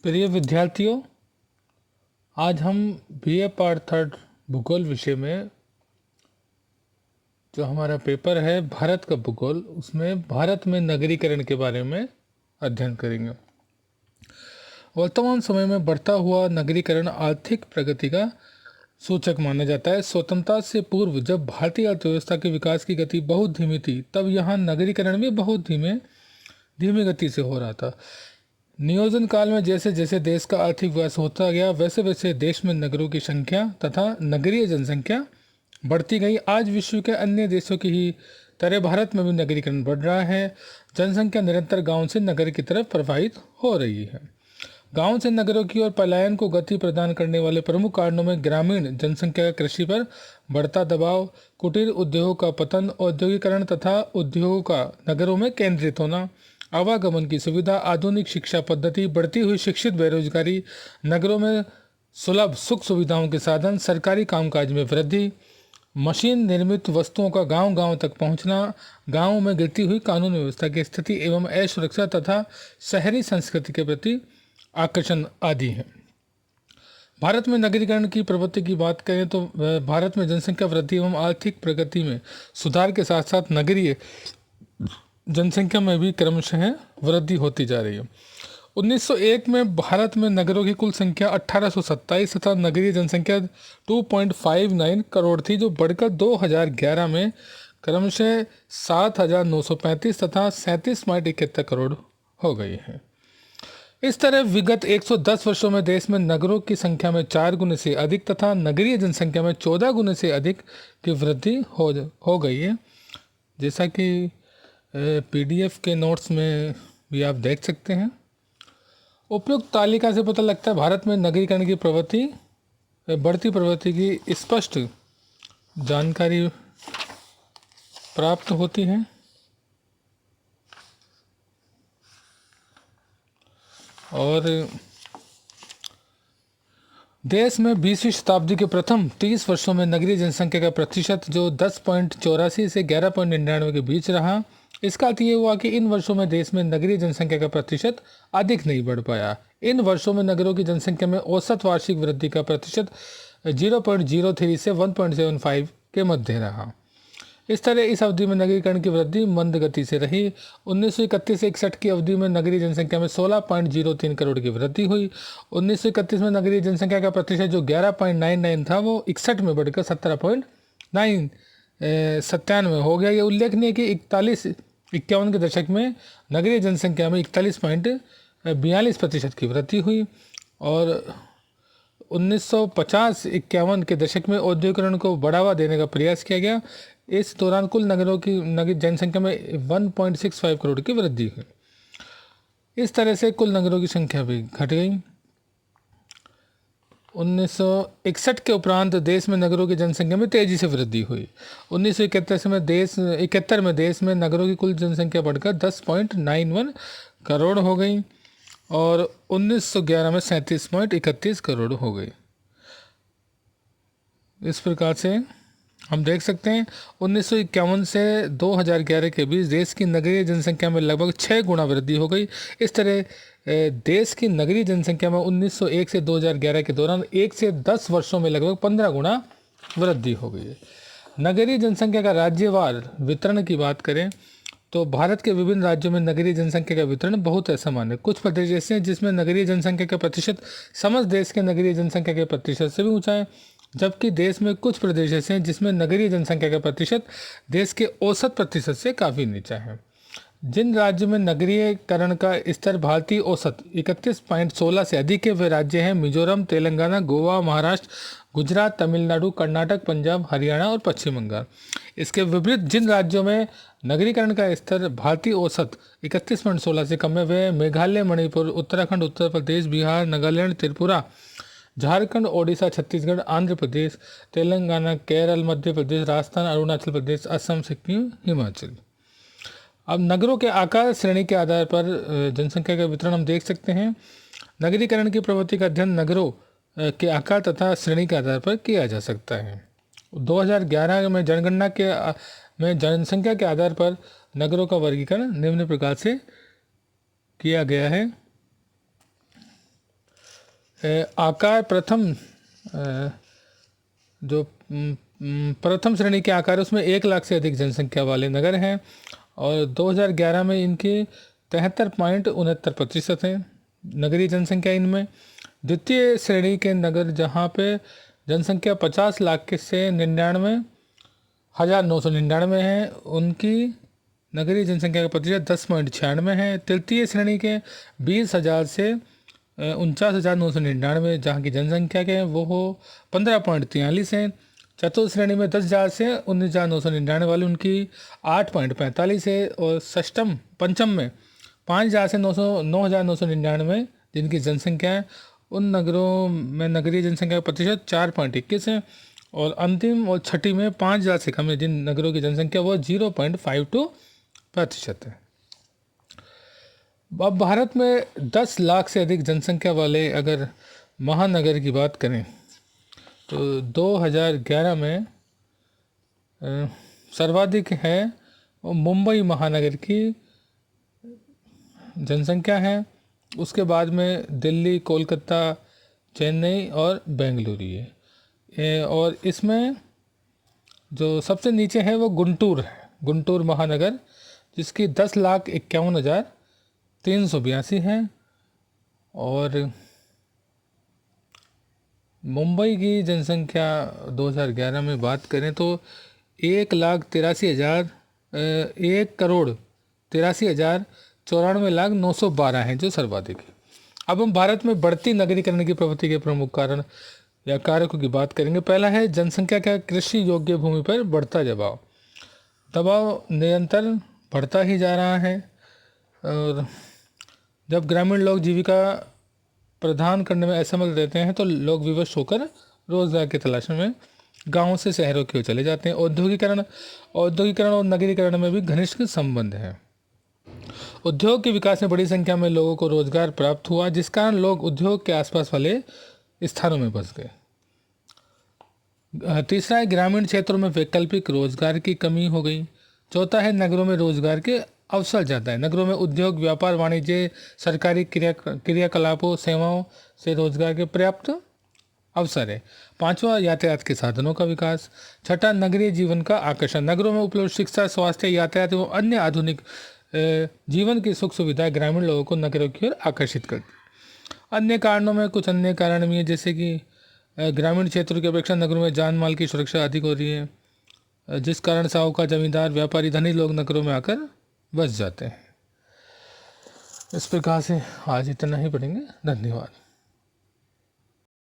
प्रिय विद्यार्थियों, आज हम बीए पार्ट थर्ड भूगोल विषय में जो हमारा पेपर है भारत का भूगोल, उसमें भारत में नगरीकरण के बारे में अध्ययन करेंगे। वर्तमान समय में बढ़ता हुआ नगरीकरण आर्थिक प्रगति का सूचक माना जाता है। स्वतंत्रता से पूर्व जब भारतीय अर्थव्यवस्था के विकास की गति बहुत धीमी थी, तब यहाँ नगरीकरण भी बहुत धीमी गति से हो रहा था। नियोजन काल में जैसे जैसे देश का आर्थिक विकास होता गया, वैसे वैसे देश में नगरों की संख्या तथा नगरीय जनसंख्या बढ़ती गई। आज विश्व के अन्य देशों की ही तरह भारत में भी नगरीकरण बढ़ रहा है। जनसंख्या निरंतर गांव से नगर की तरफ प्रवाहित हो रही है। गांव से नगरों की ओर पलायन को गति प्रदान करने वाले प्रमुख कारणों में ग्रामीण जनसंख्या का कृषि पर बढ़ता दबाव, कुटीर उद्योगों का पतन, औद्योगिकरण तथा उद्योगों का नगरों में केंद्रित होना, आवागमन की सुविधा, आधुनिक शिक्षा पद्धति, बढ़ती हुई शिक्षित बेरोजगारी, नगरों में सुलभ सुख सुविधाओं के साधन, सरकारी कामकाज में वृद्धि, मशीन निर्मित वस्तुओं का गांव-गांव तक पहुंचना, गांवों में गिरती हुई कानून व्यवस्था की स्थिति एवं असुरक्षा तथा शहरी संस्कृति के प्रति आकर्षण आदि है। भारत में नगरीकरण की प्रवृत्ति की बात करें तो भारत में जनसंख्या वृद्धि एवं आर्थिक प्रगति में सुधार के साथ साथ नगरीय जनसंख्या में भी क्रमशः वृद्धि होती जा रही है। 1901 में भारत में नगरों की कुल संख्या 1827 तथा नगरीय जनसंख्या 2.59 करोड़ थी, जो बढ़कर 2011 में क्रमशः 7,935 तथा 37.71 करोड़ हो गई है। इस तरह विगत 110 वर्षों में देश में नगरों की संख्या में 4 गुने से अधिक तथा नगरीय जनसंख्या में 14 गुने से अधिक की वृद्धि हो गई है। जैसा कि पीडीएफ के नोट्स में भी आप देख सकते हैं। उपयुक्त तालिका से पता लगता है भारत में नगरीकरण की प्रवृत्ति बढ़ती प्रवृत्ति की स्पष्ट जानकारी प्राप्त होती है। और देश में 20वीं शताब्दी के प्रथम 30 वर्षों में नगरीय जनसंख्या का प्रतिशत जो 10.84 से 11.99 के बीच रहा। इसका अर्थ ये हुआ कि इन वर्षों में देश में नगरीय जनसंख्या का प्रतिशत अधिक नहीं बढ़ पाया। इन वर्षों में नगरों की जनसंख्या में औसत वार्षिक वृद्धि का प्रतिशत 0.03 से 1.75 के मध्य रहा। इस तरह इस अवधि में नगरीकरण की वृद्धि मंद गति से रही। 1931 से 61 की अवधि में नगरीय जनसंख्या में 16.03 करोड़ की वृद्धि हुई। 1931 में नगरीय जनसंख्या का प्रतिशत जो 11.99 था, वो 61 में बढ़कर 17.97 हो गया। ये उल्लेखनीय कि 41-51 के दशक में नगरीय जनसंख्या में 41.42% की वृद्धि हुई और 1950-51 के दशक में औद्योगिकरण को बढ़ावा देने का प्रयास किया गया। इस दौरान कुल नगरों की नगरीय जनसंख्या में 1.65 करोड़ की वृद्धि हुई। इस तरह से कुल नगरों की संख्या भी घट गई। 1961 के उपरांत देश में नगरों की जनसंख्या में तेजी से वृद्धि हुई। 1971 में देश में नगरों की कुल जनसंख्या बढ़कर 10.91 करोड़ हो गई और 1911 में 37.31 करोड़ हो गई। इस प्रकार से हम देख सकते हैं 1951 से 2011 के बीच देश की नगरीय जनसंख्या में लगभग 6 गुना वृद्धि हो गई। इस तरह देश की नगरीय जनसंख्या में 1901 से 2011 के दौरान 1 से 10 वर्षों में लगभग 15 गुना वृद्धि हो गई है। नगरीय जनसंख्या का राज्यवार वितरण की बात करें तो भारत के विभिन्न राज्यों में नगरीय जनसंख्या का वितरण बहुत असमान है। कुछ प्रदेश ऐसे हैं जिसमें नगरीय जनसंख्या का प्रतिशत समस्त देश के नगरीय जनसंख्या के प्रतिशत से भी ऊंचा है, जबकि देश में कुछ प्रदेश ऐसे हैं जिसमें नगरीय जनसंख्या का प्रतिशत देश के औसत प्रतिशत से काफ़ी नीचा है। जिन राज्यों में नगरीयकरण का स्तर भारतीय औसत 31.16 से अधिक है, वे राज्य हैं मिजोरम, तेलंगाना, गोवा, महाराष्ट्र, गुजरात, तमिलनाडु, कर्नाटक, पंजाब, हरियाणा और पश्चिम बंगाल। इसके विपरीत जिन राज्यों में नगरीकरण का स्तर भारतीय औसत 31.16 से कम है, वे मेघालय, मणिपुर, उत्तराखंड, उत्तर प्रदेश, बिहार, नागालैंड, त्रिपुरा, झारखंड, ओडिशा, छत्तीसगढ़, आंध्र प्रदेश, तेलंगाना, केरल, मध्य प्रदेश, राजस्थान, अरुणाचल प्रदेश, असम, सिक्किम, हिमाचल। अब नगरों के आकार श्रेणी के आधार पर जनसंख्या का वितरण हम देख सकते हैं। नगरीकरण की प्रवृत्ति का अध्ययन नगरों के आकार तथा श्रेणी के आधार पर किया जा सकता है। 2011 में जनगणना में जनसंख्या के आधार पर नगरों का वर्गीकरण निम्न प्रकार से किया गया है। आकार प्रथम जो प्रथम श्रेणी के आकार उसमें 1 लाख से अधिक जनसंख्या वाले नगर हैं और 2011 में इनके 73.69% हैं नगरीय जनसंख्या इनमें। द्वितीय श्रेणी के नगर जहाँ पे जनसंख्या 50 लाख के से 99,999 है, उनकी नगरीय जनसंख्या का प्रतिशत 10.96 है। तृतीय श्रेणी के 20,000 से 49,999 जहाँ की जनसंख्या के वो हो 15.43 है। चतुर्थ श्रेणी में 10,000 से 19,999 वाली उनकी 8.45 है और पंचम में 5,000 से 9,999 जिनकी जनसंख्या है, उन नगरों में नगरीय जनसंख्या का प्रतिशत 4.21 है और अंतिम और छठी में 5,000 से कम है जिन नगरों की जनसंख्या वो 0.52% है। अब भारत में 10 लाख से अधिक जनसंख्या वाले अगर महानगर की बात करें तो 2011 में सर्वाधिक है वो मुंबई महानगर की जनसंख्या है। उसके बाद में दिल्ली, कोलकाता, चेन्नई और बेंगलुरु है और इसमें जो सबसे नीचे है वो गुंटूर है, गुंटूर महानगर, जिसकी 10,51,382 है। और मुंबई की जनसंख्या 2011 में बात करें तो 1,83,912 है जो सर्वाधिक है। अब हम भारत में बढ़ती नगरीकरण की प्रवृत्ति के प्रमुख कारण या कारकों की बात करेंगे। पहला है जनसंख्या का कृषि योग्य भूमि पर बढ़ता दबाव निरंतर बढ़ता ही जा रहा है और जब ग्रामीण लोग जीविका प्रदान करने में असमर्थ रहते हैं तो लोग विवश होकर रोजगार की तलाश में गांवों से शहरों की ओर चले जाते हैं। औद्योगिकरण और नगरीकरण में भी घनिष्ठ संबंध है। उद्योग के विकास में बड़ी संख्या में लोगों को रोजगार प्राप्त हुआ, जिस कारण लोग उद्योग के आसपास वाले स्थानों में बस गए। तीसरा है ग्रामीण क्षेत्रों में वैकल्पिक रोजगार की कमी हो गई। चौथा है नगरों में रोजगार के अवसर ज़्यादा है। नगरों में उद्योग, व्यापार, वाणिज्य, सरकारी क्रियाकलापों, सेवाओं से रोजगार के पर्याप्त अवसर है। पांचवा यातायात के साधनों का विकास। छठा नगरीय जीवन का आकर्षण। नगरों में उपलब्ध शिक्षा, स्वास्थ्य, यातायात एवं अन्य आधुनिक जीवन की सुख सुविधाएं ग्रामीण लोगों को नगरों की ओर आकर्षित करती। अन्य कारणों में कुछ अन्य कारण भी है, जैसे कि ग्रामीण क्षेत्रों की अपेक्षा नगरों में जान माल की सुरक्षा अधिक हो रही है, जिस कारण साहूकार, जमींदार, व्यापारी, धनी लोग नगरों में आकर बस जाते हैं। इस प्रकार से आज इतना ही पढ़ेंगे। धन्यवाद।